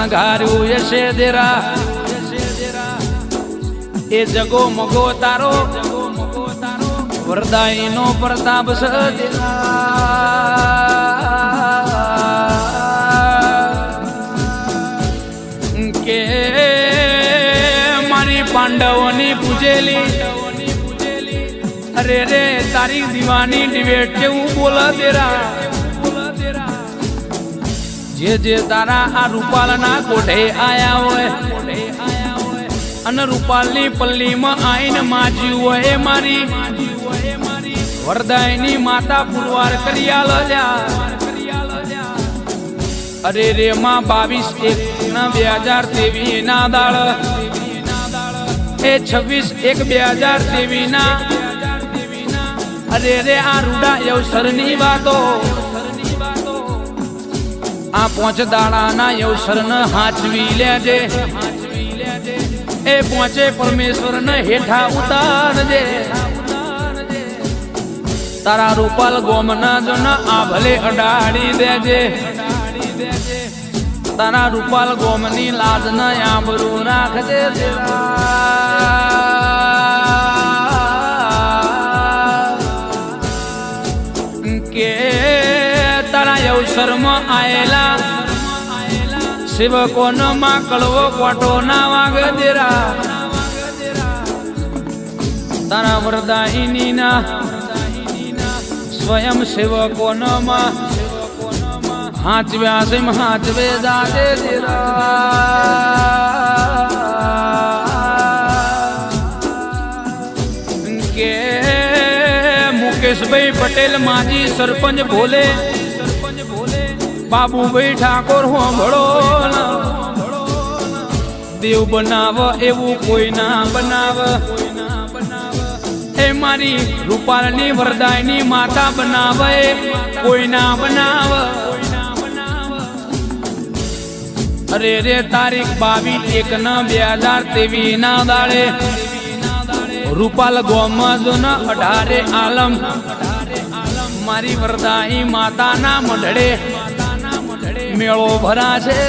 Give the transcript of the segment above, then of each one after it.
શણગાર્યું યશે દેરા એ જગો મગો તારો વરદાઈ નો પ્રતાપ કે મારી પાંડવોની પૂજેલી અરે રે તારી દીવાની ડિબેટ જેવું બોલ દેરા જે તારા આ રૂપાલના કોઢે આયા હોય અને રૂપાલની પલ્લીમાં આઈને માજ્યું હોય એ મારી વરદાયની માતા પુરવાર કરી આલ્યા અરે રે માં 22/1/2023 ના દાળ એ 26/1/2023 ના અરે રે આ રૂડા અવસરની વાતો આ 5 દાડાના અવસરને હાચવી લેજે એ 5 પરમેશ્વરને હેઠા ઉતારજે તારા રૂપાલ ગોમના જોન આ ભલે અડાડી દેજે તારા રૂપાલ ગોમની લાજને આબરૂ રાખજે કે તારા અવસરમાં આયેલા સેવકોનો માં કળવો કોટો ના વાગે દેરા તારા વરદાયની ના સ્વયં સેવકોનો માં હાચવ્યા છે હાચવે જાજે કે મુકેશભાઈ પટેલ માજી સરપંચ ભોલે બાબુભાઈ ઠાકોર હો ભળો દેવ બનાવ એવું કોઈ ના બનાવ એ મારી રૂપાલની વરદાયની માતા બનાવે કોઈ ના બનાવ અરે રે તારીખ 22/1/2023 ના દાડે રૂપાલ ગોમાં જો ન 18 આલમ મારી વરદાયી માતાના મઢડે મેળો ભરા છે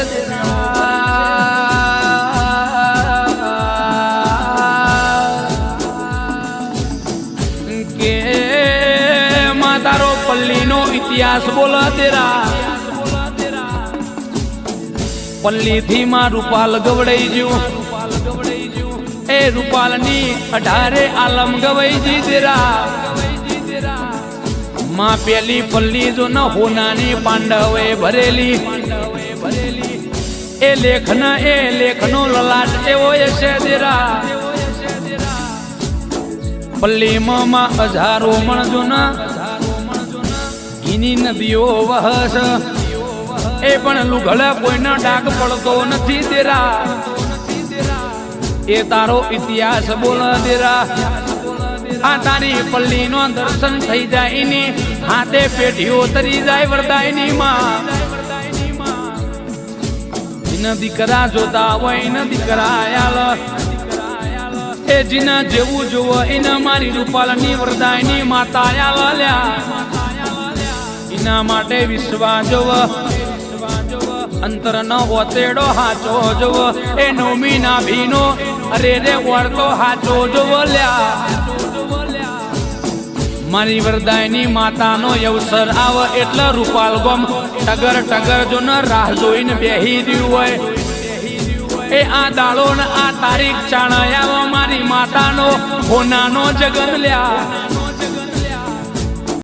કે માતારો પલ્લીનો ઇતિહાસ બોલ તેરા પલ્લીથી માં રૂપાલ ગવડાઈ ગયું એ રૂપાલની 18 આલમ ગવાઈ જી તેરા માં પેલી પલ્લી જો ન હોનાની પાંડવે ભરેલી એ લેખનો લલાટ એવો છે દેરા પલ્લીમાં માં હજારો મણજો ના એની નદીઓ વહસ એ પણ લુઘડા કોઈનો ડાક પડતો નથી દેરા એ તારો ઇતિહાસ બોલ દેરા આ તારી પલ્લીનો દર્શન થઈ જાય એની હાથે પેઢીઓ તરી જાય વરદાયની માં એના દીકરા જોતા હોય એના દીકરા આયાલ એ જીના જેવું જોવો એના મારી રૂપાલની વરદાયની માતા આયાલ્યા એના માટે વિશ્વાસ જોવો અંતર ન ઓતેડો હાચો જોવો એ નવમી ના ભીનો અરે રે વળતો હાચો જોવો લ્યા મારી વરદાયની માતાનો અવસર આવે એટલે રૂપાલ ગોમ ટગર જો ન રાહ જોઈને બેહી રહ્યું હોય એ આ દાડો ને આ તારીખ ચાણાયા મારી માતાનો હોનાનો જગન લ્યા